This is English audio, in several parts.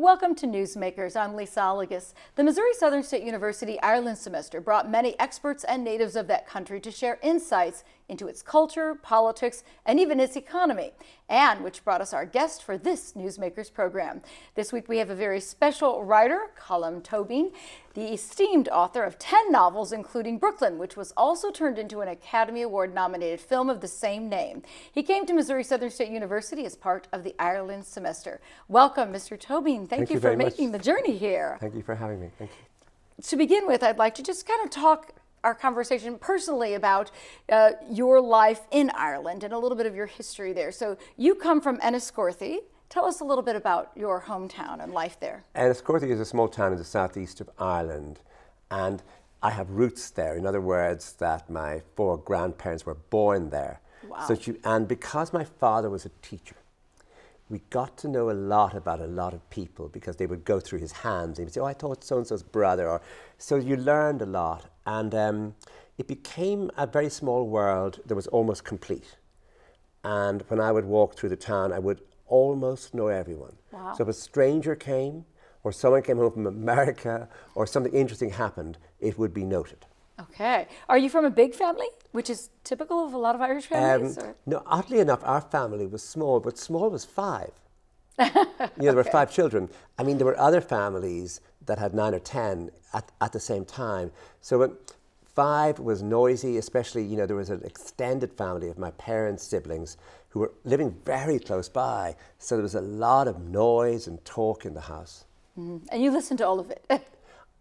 Welcome to Newsmakers. I'm Lisa Oligas. The Missouri Southern State University Ireland semester brought many experts and natives of that country to share insights into its culture, politics, and even its economy, and which brought us our guest for this Newsmakers program. This week we have a very special writer, Colm Toibin, the esteemed author of 10 novels, including Brooklyn, which was also turned into an Academy Award-nominated film of the same name. He came to Missouri Southern State University as part of the Ireland semester. Welcome, Mr. Toibin. Thank you for making the journey here. Thank you for having me. Thank you. To begin with, I'd like to just kind of talk our conversation personally about your life in Ireland and a little bit of your history there. So you come from Enniscorthy. Tell us a little bit about your hometown and life there. Enniscorthy is a small town in the southeast of Ireland, and I have roots there. In other words, that my 4 grandparents were born there. Wow. And because my father was a teacher, we got to know a lot about a lot of people because they would go through his hands. He would say, "Oh, I thought so-and-so's brother." So you learned a lot. And it became a very small world that was almost complete. And when I would walk through the town, I would almost know everyone. Wow. So if a stranger came, or someone came home from America, or something interesting happened, it would be noted. Okay. Are you from a big family, which is typical of a lot of Irish families? No, oddly enough, our family was small, but small was 5. There were 5 children. I mean, there were other families that had 9 or 10 at the same time. So 5 was noisy, especially, there was an extended family of my parents' siblings who were living very close by. So there was a lot of noise and talk in the house. Mm-hmm. And you listened to all of it.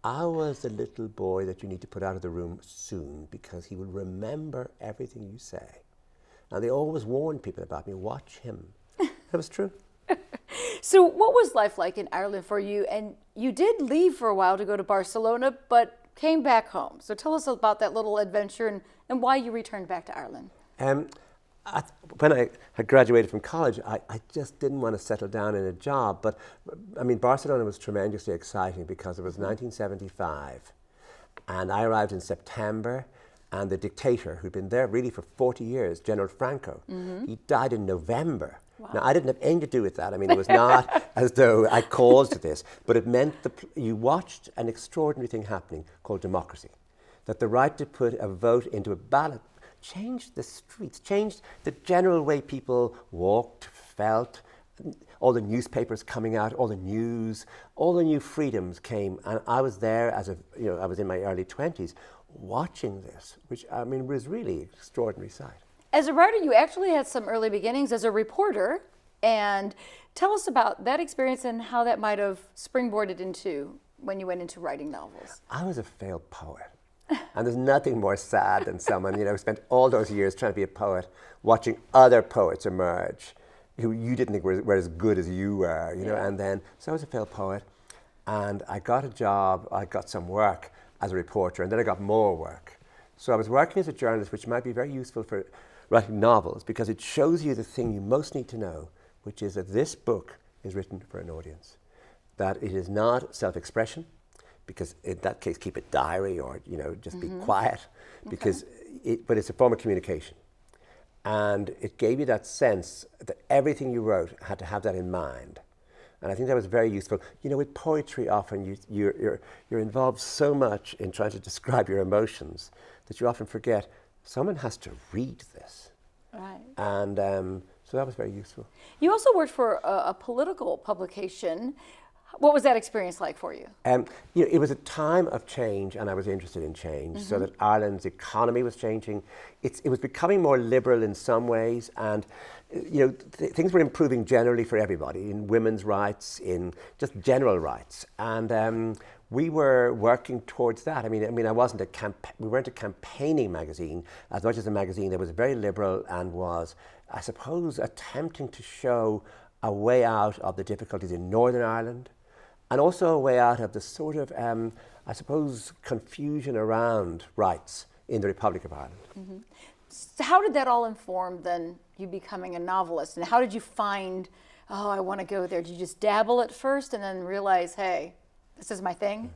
I was the little boy that you need to put out of the room soon because he will remember everything you say. And they always warned people about me, watch him. That was true. So what was life like in Ireland for you? And you did leave for a while to go to Barcelona, but came back home. So tell us about that little adventure and why you returned back to Ireland. When I had graduated from college, I just didn't want to settle down in a job. But, I mean, Barcelona was tremendously exciting because it was 1975. And I arrived in September, and the dictator, who'd been there really for 40 years, General Franco, he died in November. Wow. Now, I didn't have anything to do with that. I mean, it was not as though I caused this, but it meant you watched an extraordinary thing happening called democracy, that the right to put a vote into a ballot changed the streets, changed the general way people walked, felt, all the newspapers coming out, all the news, all the new freedoms came. And I was there I was in my early 20s watching this, which, I mean, was really an extraordinary sight. As a writer, you actually had some early beginnings as a reporter, and tell us about that experience and how that might have springboarded into when you went into writing novels. I was a failed poet, and there's nothing more sad than someone, who spent all those years trying to be a poet, watching other poets emerge who you didn't think were as good as you were, and then, so I was a failed poet, and I got a job, I got some work as a reporter, and then I got more work. So I was working as a journalist, which might be very useful for writing novels because it shows you the thing you most need to know, which is that this book is written for an audience, that it is not self-expression, because in that case keep a diary or just be quiet, because but it's a form of communication, and it gave you that sense that everything you wrote had to have that in mind. And I think that was very useful. With poetry, often you're involved so much in trying to describe your emotions that you often forget someone has to read this. Right. And so that was very useful. You also worked for a political publication. What was that experience like for you? It was a time of change, and I was interested in change, so that Ireland's economy was changing. It was becoming more liberal in some ways, and things were improving generally for everybody, in women's rights, in just general rights. And we were working towards that. I mean, we weren't a campaigning magazine as much as a magazine that was very liberal and was, I suppose, attempting to show a way out of the difficulties in Northern Ireland, and also a way out of the sort of, I suppose, confusion around rights in the Republic of Ireland. Mm-hmm. So how did that all inform then you becoming a novelist? And how did you find, I want to go there? Did you just dabble at first and then realize, hey, this is my thing?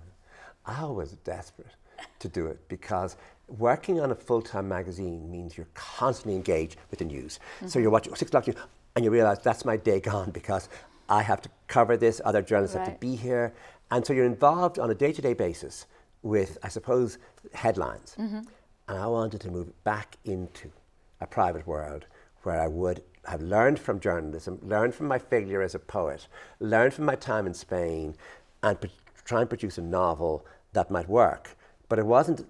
I was desperate to do it because working on a full-time magazine means you're constantly engaged with the news. So you're watching 6 o'clock news and you realize that's my day gone because I have to cover this, other journalists have to be here. And so you're involved on a day-to-day basis with, I suppose, headlines. And I wanted to move back into a private world where I would have learned from journalism, learned from my failure as a poet, learned from my time in Spain, and try and produce a novel that might work. But it wasn't,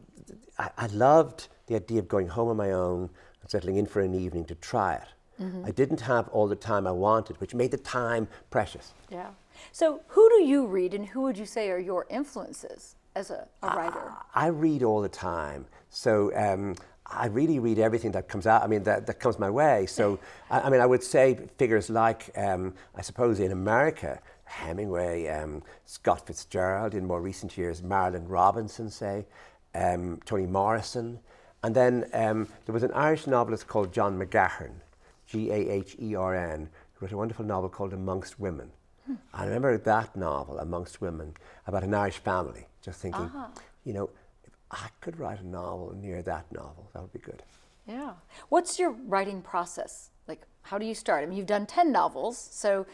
I loved the idea of going home on my own and settling in for an evening to try it. I didn't have all the time I wanted, which made the time precious. Yeah. So who do you read, and who would you say are your influences as a writer? I read all the time. So I really read everything that comes out, that comes my way. So, I would say figures like, I suppose in America, Hemingway, Scott Fitzgerald, in more recent years, Marilyn Robinson, say, Toni Morrison. And then there was an Irish novelist called John McGahern, Gahern, who wrote a wonderful novel called Amongst Women. I remember that novel, Amongst Women, about an Irish family, just thinking, if I could write a novel near that novel, that would be good. Yeah. What's your writing process? Like, how do you start? You've done 10 novels, so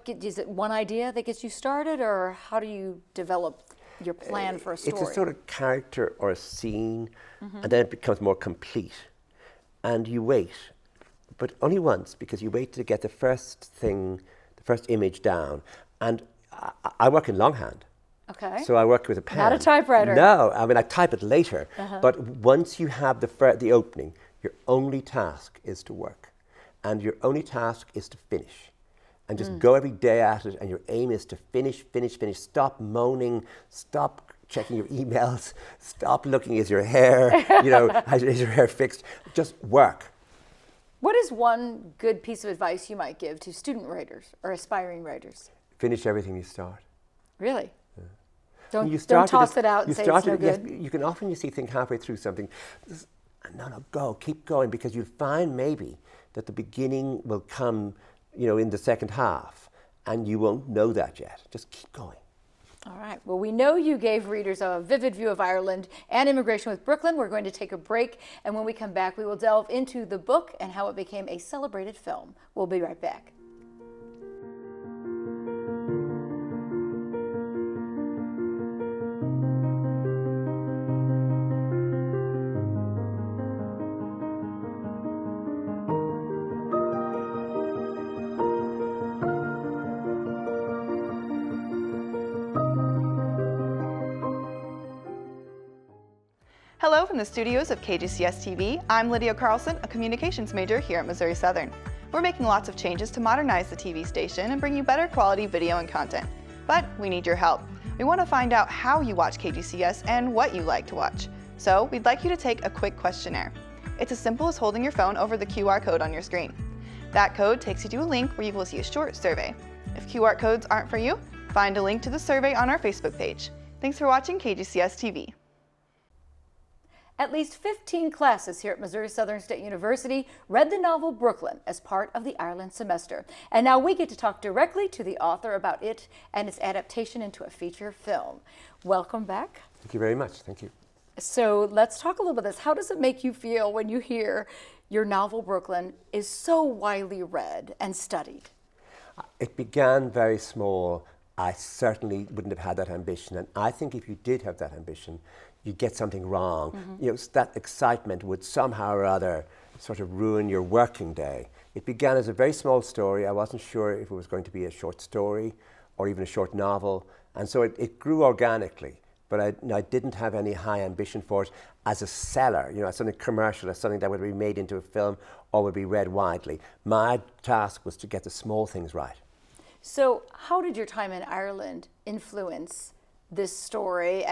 is it one idea that gets you started, or how do you develop your plan for a story? It's a sort of character or a scene, and then it becomes more complete. And you wait, but only once, because you wait to get the first image down. And I work in longhand. Okay. So I work with a pen. Not a typewriter. No, I type it later. But once you have the opening, your only task is to work. And your only task is to finish. And just go every day at it, and your aim is to finish. Stop moaning, stop checking your emails, stop looking, is your hair, is your hair fixed? Just work. What is one good piece of advice you might give to student writers or aspiring writers? Finish everything you start. Really? Yeah. Don't toss it out and say it's no good. Yes, you can often think halfway through something, no, keep going, because you'll find maybe that the beginning will come, in the second half, and you won't know that yet. Just keep going. All right. Well, we know you gave readers a vivid view of Ireland and immigration with Brooklyn. We're going to take a break, and when we come back, we will delve into the book and how it became a celebrated film. We'll be right back. Hello from the studios of KGCS TV. I'm Lydia Carlson, a communications major here at Missouri Southern. We're making lots of changes to modernize the TV station and bring you better quality video and content. But we need your help. We want to find out how you watch KGCS and what you like to watch. So we'd like you to take a quick questionnaire. It's as simple as holding your phone over the QR code on your screen. That code takes you to a link where you will see a short survey. If QR codes aren't for you, find a link to the survey on our Facebook page. Thanks for watching KGCS TV. At least 15 classes here at Missouri Southern State University read the novel Brooklyn as part of the Ireland semester. And now we get to talk directly to the author about it and its adaptation into a feature film. Welcome back. Thank you very much. Thank you. So let's talk a little bit about this. How does it make you feel when you hear your novel Brooklyn is so widely read and studied? It began very small. I certainly wouldn't have had that ambition. And I think if you did have that ambition, you get something wrong. That excitement would somehow or other sort of ruin your working day. It began as a very small story. I wasn't sure if it was going to be a short story or even a short novel. And so it grew organically, but I didn't have any high ambition for it as a seller, as something commercial, as something that would be made into a film or would be read widely. My task was to get the small things right. So how did your time in Ireland influence this story?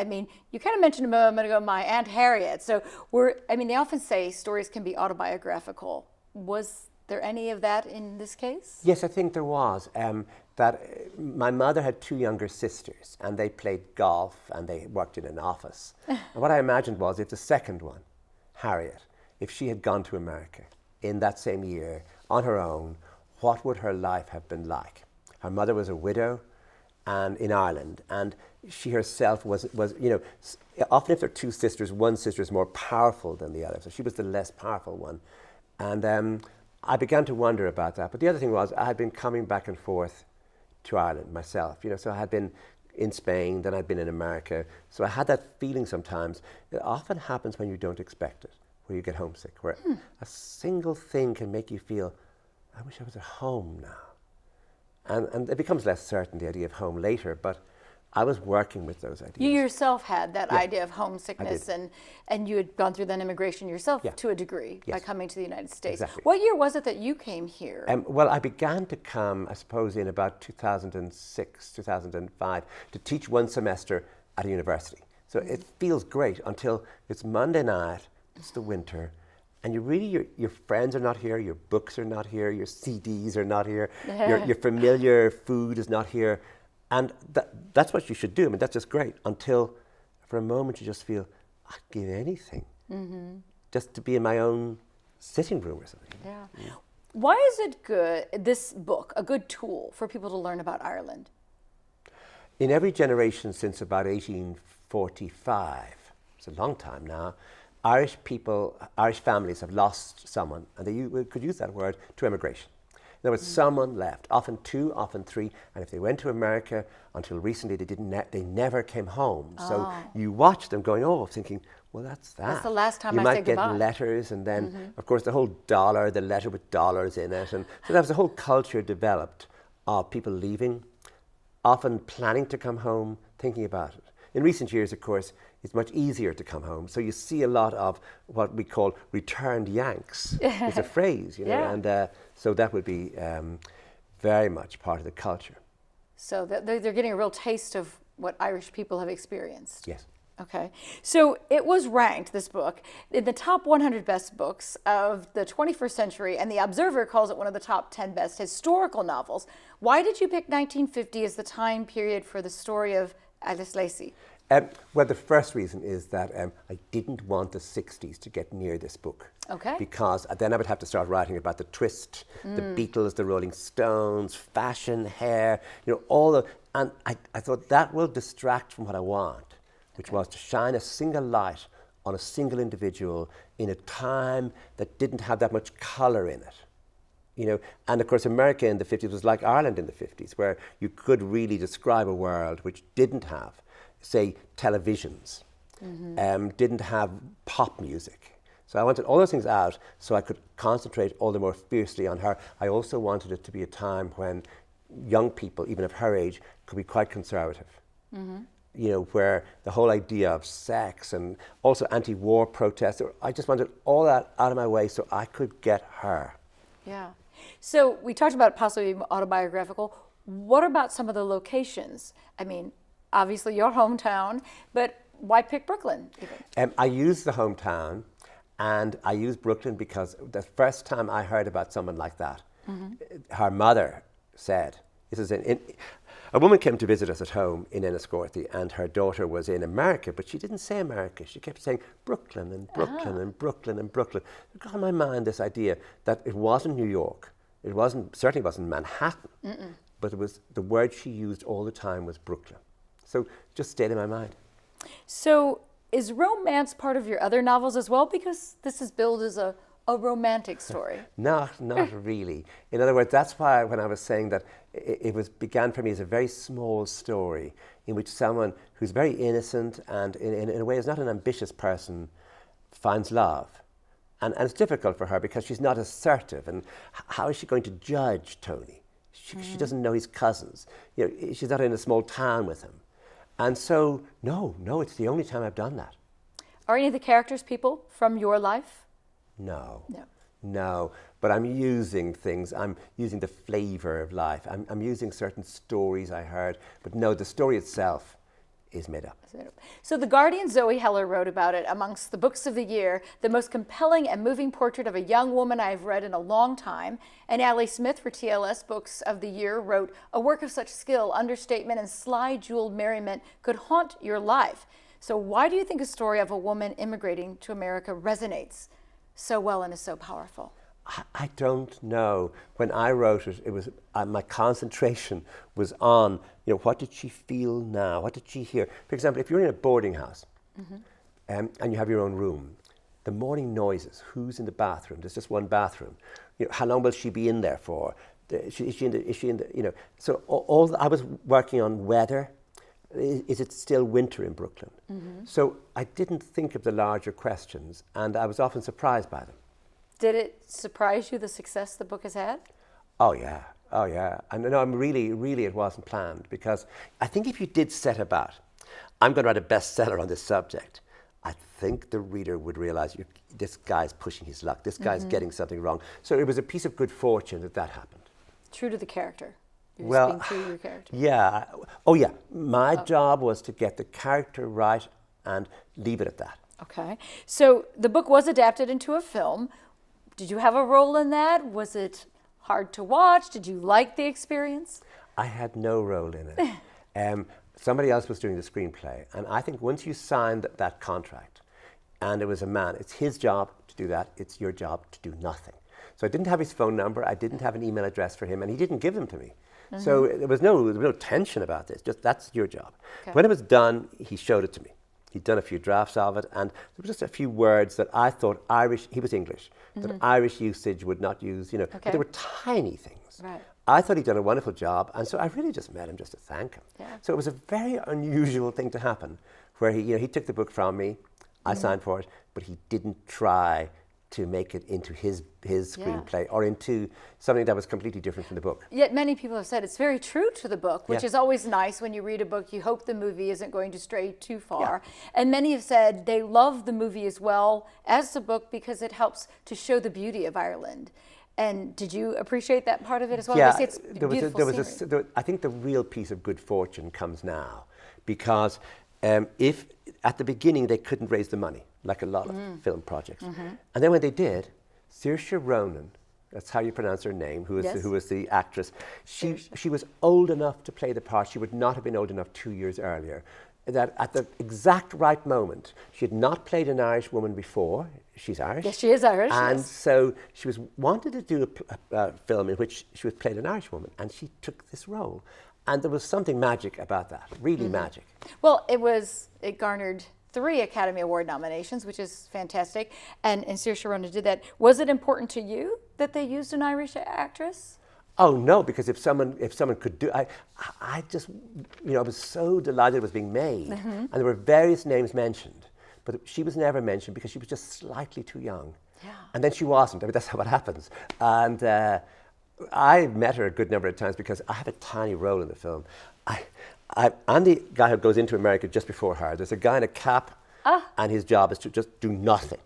You kind of mentioned a moment ago my Aunt Harriet. So they often say stories can be autobiographical. Was there any of that in this case? Yes, I think there was. My mother had two younger sisters, and they played golf and they worked in an office. And what I imagined was, if the second one, Harriet, if she had gone to America in that same year on her own, what would her life have been like? Her mother was a widow and in Ireland, and she herself was often if there are two sisters, one sister is more powerful than the other, so she was the less powerful one. And I began to wonder about that. But the other thing was, I had been coming back and forth to Ireland myself. So I had been in Spain, then I'd been in America. So I had that feeling sometimes. It often happens when you don't expect it, where you get homesick, where a single thing can make you feel, I wish I was at home now. And it becomes less certain, the idea of home later, but I was working with those ideas. You yourself had that Yeah. idea of homesickness, and you had gone through that immigration yourself to a degree by Yes. coming to the United States. Exactly. What year was it that you came here? Well, I began to come, I suppose, in about 2006, 2005, to teach one semester at a university. So it feels great until it's Monday night, it's the winter, and your friends are not here, your books are not here, your CDs are not here, your familiar food is not here. And that's what you should do. I mean, that's just great until for a moment you just feel, I'd give anything just to be in my own sitting room or something. Yeah. Why is it good, this book, a good tool for people to learn about Ireland? In every generation since about 1845, it's a long time now, Irish families have lost someone, and we could use that word, to emigration. There was someone left, often two, often three, and if they went to America, until recently they never came home. So you watch them going, thinking, well, that's that. That's the last time you I might say get goodbye. letters, and then, of course, the whole the letter with dollars in it. And so there was a whole culture developed of people leaving, often planning to come home, thinking about it. In recent years, of course, it's much easier to come home. So you see a lot of what we call returned Yanks. It's a phrase, Yeah. and so that would be very much part of the culture. So they're getting a real taste of what Irish people have experienced. Yes. Okay. So it was ranked, this book, in the top 100 best books of the 21st century, and The Observer calls it one of the top 10 best historical novels. Why did you pick 1950 as the time period for the story of Alice Lacey? Well, the first reason is that I didn't want the 60s to get near this book. Okay. Because then I would have to start writing about the twist, the Beatles, the Rolling Stones, fashion, hair, and I thought that will distract from what I want, which was to shine a single light on a single individual in a time that didn't have that much colour in it. And of course America in the 50s was like Ireland in the 50s, where you could really describe a world which didn't have, say, televisions, didn't have pop music. So I wanted all those things out so I could concentrate all the more fiercely on her. I also wanted it to be a time when young people, even of her age, could be quite conservative. Where the whole idea of sex and also anti-war protests, I just wanted all that out of my way so I could get her. Yeah. So we talked about possibly autobiographical. What about some of the locations? I mean, obviously your hometown, but why pick Brooklyn even? I use the hometown, and I use Brooklyn because the first time I heard about someone like that, her mother said, a woman came to visit us at home in Enniscorthy, and her daughter was in America, but she didn't say America. She kept saying Brooklyn and Brooklyn and Brooklyn and Brooklyn. It got in my mind this idea that it wasn't New York. It certainly wasn't Manhattan, but it was the word she used all the time was Brooklyn. So it just stayed in my mind. So is romance part of your other novels as well? Because this is billed as a romantic story. Not really. In other words, that's why when I was saying that it began for me as a very small story in which someone who's very innocent and in a way is not an ambitious person finds love. And it's difficult for her because she's not assertive. And how is she going to judge Tony? She doesn't know his cousins. She's not in a small town with him. And so, no, it's the only time I've done that. Are any of the characters people from your life? No. But I'm using things. I'm using the flavor of life. I'm using certain stories I heard. But no, the story itself is made up. So The Guardian's Zoe Heller wrote about it amongst the books of the year, the most compelling and moving portrait of a young woman I've read in a long time. And Allie Smith for TLS Books of the Year wrote, a work of such skill, understatement, and sly jeweled merriment could haunt your life. So why do you think a story of a woman immigrating to America resonates so well and is so powerful? I don't know. When I wrote it, it was my concentration was on, what did she feel now? What did she hear? For example, if you're in a boarding house and you have your own room, the morning noises, who's in the bathroom? There's just one bathroom. How long will she be in there for? Is she in the, you know, so I was working on weather. Is it still winter in Brooklyn? So I didn't think of the larger questions, and I was often surprised by them. Did it surprise you, the success the book has had? Oh yeah, oh yeah. And no, I'm really, it wasn't planned, because I think if you did set about, I'm going to write a bestseller on this subject, I think the reader would realize this guy's pushing his luck. This guy's getting something wrong. So it was a piece of good fortune that happened. True to the character. You're Well, just being true to your character. Yeah. Oh yeah. My job was to get the character right and leave it at that. Okay. So the book was adapted into a film. Did you have a role in that? Was it hard to watch? Did you like the experience? I had no role in it. Somebody else was doing the screenplay, and I think once you signed that contract, and it was a man, it's his job to do that, it's your job to do nothing. So I didn't have his phone number, I didn't have an email address for him, and he didn't give them to me. So there was no tension about this, just that's your job. Okay. When it was done, he showed it to me. He'd done a few drafts of it, and there were just a few words that I thought Irish, he was English, that Irish usage would not use, you know, but they were tiny things. Right. I thought he'd done a wonderful job, and so I really just met him just to thank him. Yeah. So it was a very unusual thing to happen, where he took the book from me, I signed for it, but he didn't try to make it into his screenplay or into something that was completely different from the book. Yet many people have said it's very true to the book, which Yeah. is always nice when you read a book. You hope the movie isn't going to stray too far. And many have said they love the movie as well as the book because it helps to show the beauty of Ireland. And did you appreciate that part of it as well? Yeah, They say it's beautiful scenery. I think the real piece of good fortune comes now, because if at the beginning they couldn't raise the money, like a lot of film projects, and then when they did, Saoirse Ronan, that's how you pronounce her name, who was the actress, she was old enough to play the part. She would not have been old enough 2 years earlier. That at the exact right moment, she had not played an Irish woman before. She's Irish. Yes, she is Irish. And yes. so she wanted to do a film in which she was played an Irish woman, and she took this role. And there was something magic about that, really magic. Well, it garnered 3 Academy Award nominations, which is fantastic. And Saoirse Ronan did that. Was it important to you that they used an Irish actress? Oh no, because if someone could do, I just, I was so delighted it was being made, and there were various names mentioned, but she was never mentioned because she was just slightly too young. Yeah. And then she wasn't. I mean, that's how it happens. And I met her a good number of times because I have a tiny role in the film. I'm the guy who goes into America just before her. There's a guy in a cap, and his job is to just do nothing,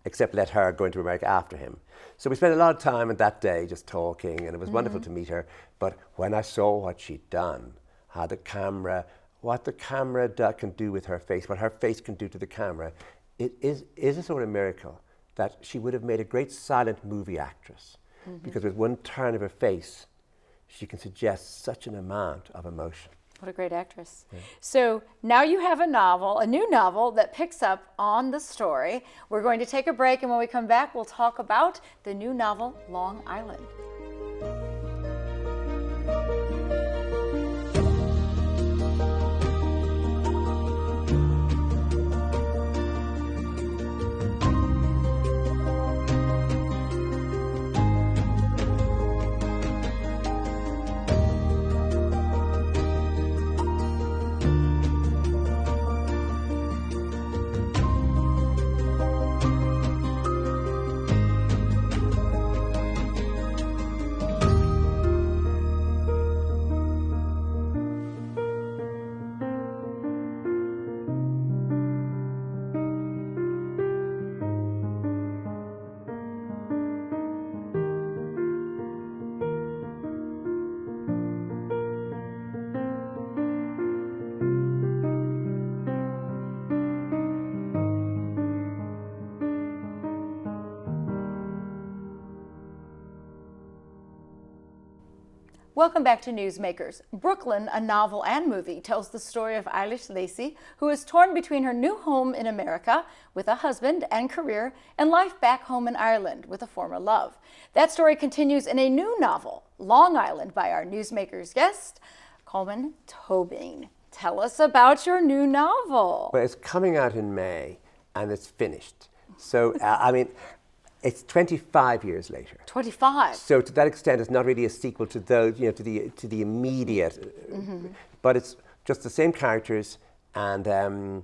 except let her go into America after him. So we spent a lot of time on that day just talking, and it was wonderful to meet her. But when I saw what she'd done, what the camera can do with her face, what her face can do to the camera, it is a sort of miracle that she would have made a great silent movie actress. Because with one turn of her face, she can suggest such an amount of emotion. What a great actress. Yeah. So now you have a new novel that picks up on the story. We're going to take a break, and when we come back, we'll talk about the new novel, Long Island. Welcome back to Newsmakers. Brooklyn, a novel and movie, tells the story of Eilish Lacey, who is torn between her new home in America with a husband and career and life back home in Ireland with a former love. That story continues in a new novel, Long Island, by our Newsmakers guest, Colm Toibin. Tell us about your new novel. Well, it's coming out in May, and it's finished. So, It's 25 years later. 25. So to that extent, it's not really a sequel to those, to the immediate, but it's just the same characters. And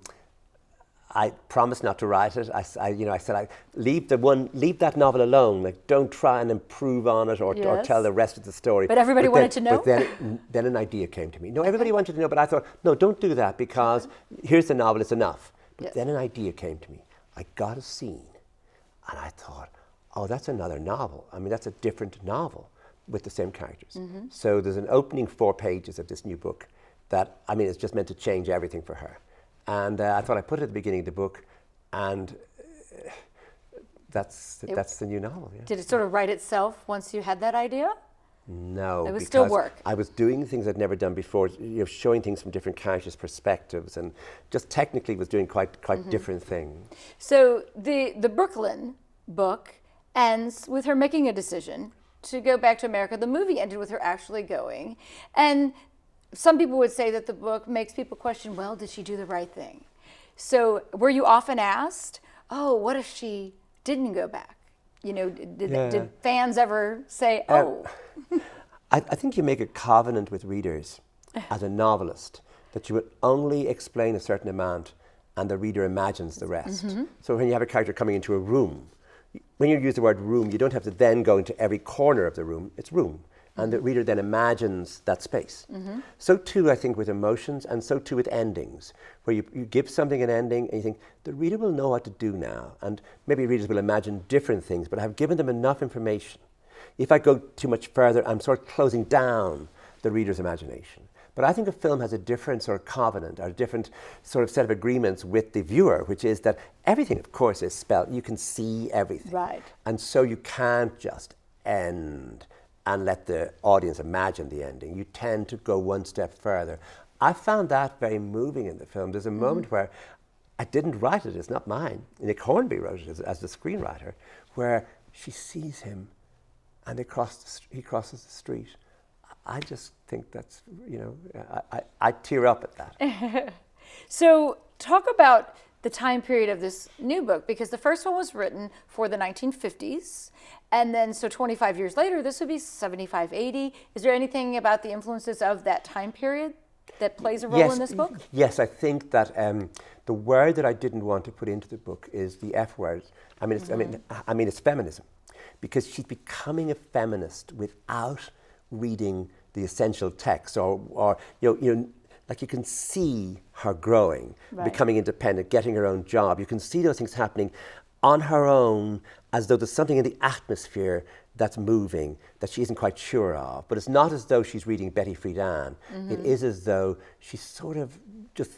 I promised not to write it. I said, leave that novel alone. Like, don't try and improve on it or tell the rest of the story. But everybody wanted to know? But then an idea came to me. No, everybody wanted to know, but I thought, no, don't do that, because here's the novel, it's enough. But then an idea came to me. I got a scene, and I thought, oh, that's another novel. I mean, that's a different novel with the same characters. So there's an opening 4 pages of this new book that, I mean, it's just meant to change everything for her. And I thought I'd put it at the beginning of the book, and that's the new novel. Yeah. Did it sort of write itself once you had that idea? No, it was still work. I was doing things I'd never done before, showing things from different characters' perspectives, and just technically was doing quite different things. So the Brooklyn book ends with her making a decision to go back to America. The movie ended with her actually going, and some people would say that the book makes people question, well, did she do the right thing? So were you often asked, oh, what if she didn't go back? Did fans ever say, oh? I think you make a covenant with readers as a novelist that you will only explain a certain amount and the reader imagines the rest. So when you have a character coming into a room, when you use the word room, you don't have to then go into every corner of the room, it's room. And the reader then imagines that space. So too, I think, with emotions, and so too with endings, where you give something an ending and you think, the reader will know what to do now. And maybe readers will imagine different things, but I've given them enough information. If I go too much further, I'm sort of closing down the reader's imagination. But I think a film has a different sort of covenant, or a different sort of set of agreements with the viewer, which is that everything, of course, is spelled. You can see everything. Right. And so you can't just end and let the audience imagine the ending. You tend to go one step further. I found that very moving in the film. There's a moment where I didn't write it, it's not mine. Nick Hornby wrote it as the screenwriter, where she sees him and he crosses the street. I just think that's, I tear up at that. So talk about the time period of this new book, because the first one was written for the 1950s, and then so 25 years later, this would be 75, 80. Is there anything about the influences of that time period that plays a role in this book? Yes, I think that the word that I didn't want to put into the book is the F word. I mean, it's feminism, because she's becoming a feminist without reading the essential text, or like you can see her growing, becoming independent, getting her own job. You can see those things happening on her own, as though there's something in the atmosphere that's moving that she isn't quite sure of. But it's not as though she's reading Betty Friedan. It is as though she's sort of just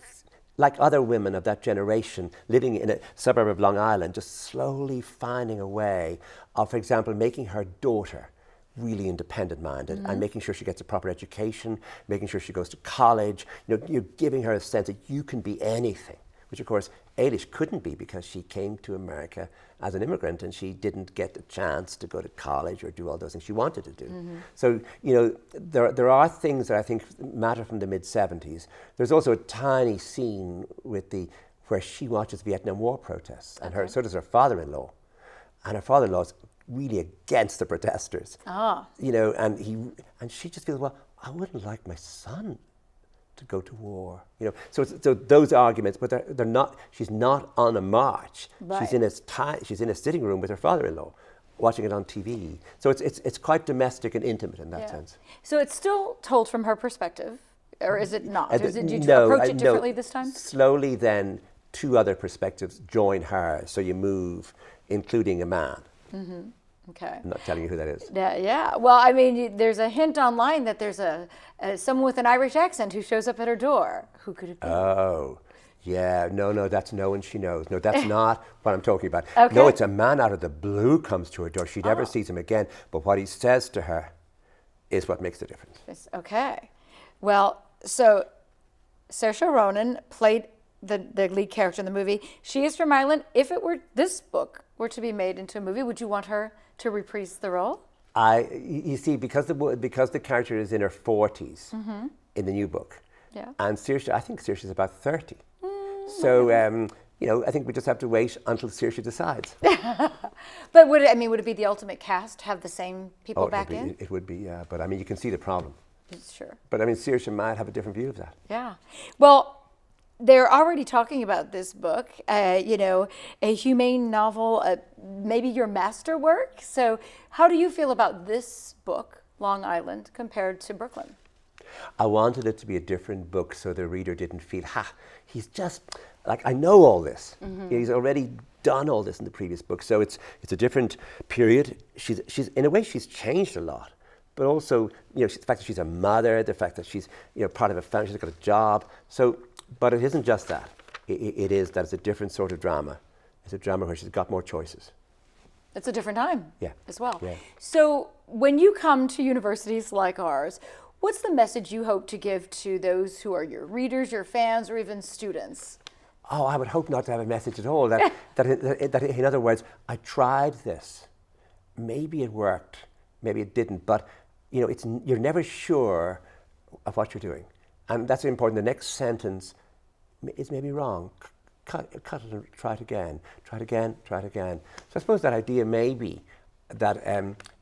like other women of that generation, living in a suburb of Long Island, just slowly finding a way of, for example, making her daughter really independent-minded and making sure she gets a proper education, making sure she goes to college. You're giving her a sense that you can be anything, which of course Eilish couldn't be, because she came to America as an immigrant and she didn't get the chance to go to college or do all those things she wanted to do. So, there are things that I think matter from the mid-70s. There's also a tiny scene where she watches Vietnam War protests, and so does her father-in-law. And her father-in-law's really against the protesters. And she just feels, well, I wouldn't like my son to go to war. So those arguments, but they're not. She's not on a march. Right. She's in a sitting room with her father-in-law, watching it on TV. So it's quite domestic and intimate in that sense. So it's still told from her perspective, or is it not? Did you approach it differently this time? Slowly, then 2 other perspectives join her. So you move, including a man. Okay. I'm not telling you who that is. Yeah. Well, I mean, there's a hint online that there's someone with an Irish accent who shows up at her door. Who could it be? Oh, yeah. No, that's no one she knows. No, that's not what I'm talking about. Okay. No, it's a man out of the blue comes to her door. She never sees him again. But what he says to her is what makes the difference. Okay. Well, so Saoirse Ronan played the lead character in the movie. She is from Ireland. If this book were to be made into a movie, would you want her to reprise the role? You see, because the character is in her 40s in the new book, and Saoirse, I think Saoirse is about 30. So I think we just have to wait until Saoirse decides. But would it be the ultimate cast, have the same people back in? It would be, yeah. But I mean, you can see the problem. Sure. But I mean, Saoirse might have a different view of that. Yeah. Well, they're already talking about this book, a humane novel, maybe your masterwork. So how do you feel about this book, Long Island, compared to Brooklyn? I wanted it to be a different book so the reader didn't feel, he's just, like, I know all this. He's already done all this in the previous book. So it's a different period. She's in a way, she's changed a lot. But also, the fact that she's a mother, the fact that she's, part of a family, she's got a job. So, but it isn't just that. It is that it's a different sort of drama. It's a drama where she's got more choices. It's a different time as well. Yeah. So when you come to universities like ours, what's the message you hope to give to those who are your readers, your fans, or even students? Oh, I would hope not to have a message at all. That in other words, I tried this. Maybe it worked, maybe it didn't, but you're never sure of what you're doing. And that's important. The next sentence is maybe wrong. Cut it and try it again. Try it again, try it again. So I suppose that idea may be that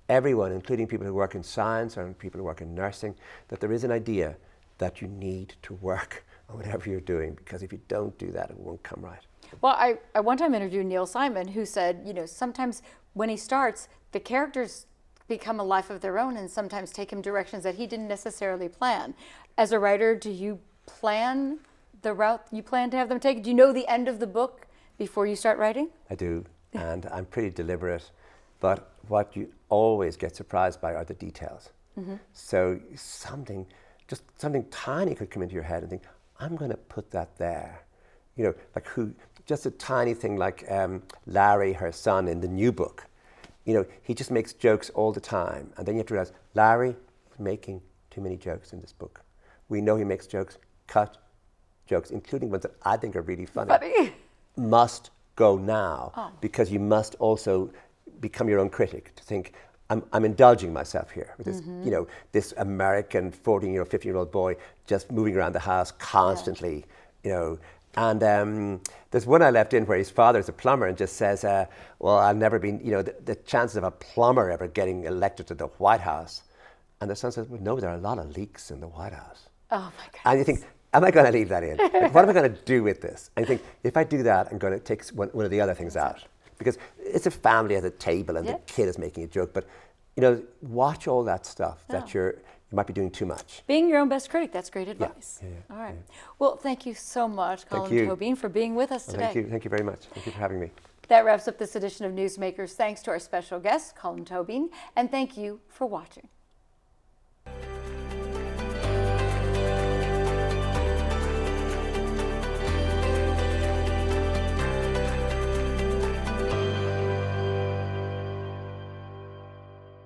everyone, including people who work in science or people who work in nursing, that there is an idea that you need to work on whatever you're doing, because if you don't do that, it won't come right. Well, I one time interviewed Neil Simon, who said, sometimes when he starts, the characters become a life of their own and sometimes take him directions that he didn't necessarily plan. As a writer, do you plan the route you plan to have them take? Do you know the end of the book before you start writing? I do, and I'm pretty deliberate, but what you always get surprised by are the details. So something tiny could come into your head and think, I'm going to put that there. Just a tiny thing like Larry, her son, in the new book. He just makes jokes all the time. And then you have to realize, Larry is making too many jokes in this book. We know he makes jokes. Cut jokes, including ones that I think are really funny. Must go now, because you must also become your own critic to think, I'm indulging myself here with this, this American 14-year-old, 15-year-old boy just moving around the house constantly, And there's one I left in where his father's a plumber and just says, well, I've never been, the chances of a plumber ever getting elected to the White House. And the son says, well, no, there are a lot of leaks in the White House. Oh, my God. And you think, am I going to leave that in? Like, what am I going to do with this? And you think, if I do that, I'm going to take one of the other things out. Because it's a family at a table and the kid is making a joke. But, watch all that stuff that you might be doing too much. Being your own best critic, that's great advice. Yeah. All right. Well, thank you so much, Colm Toibin, for being with us today. Thank you very much. Thank you for having me. That wraps up this edition of Newsmakers. Thanks to our special guest, Colm Toibin, and thank you for watching.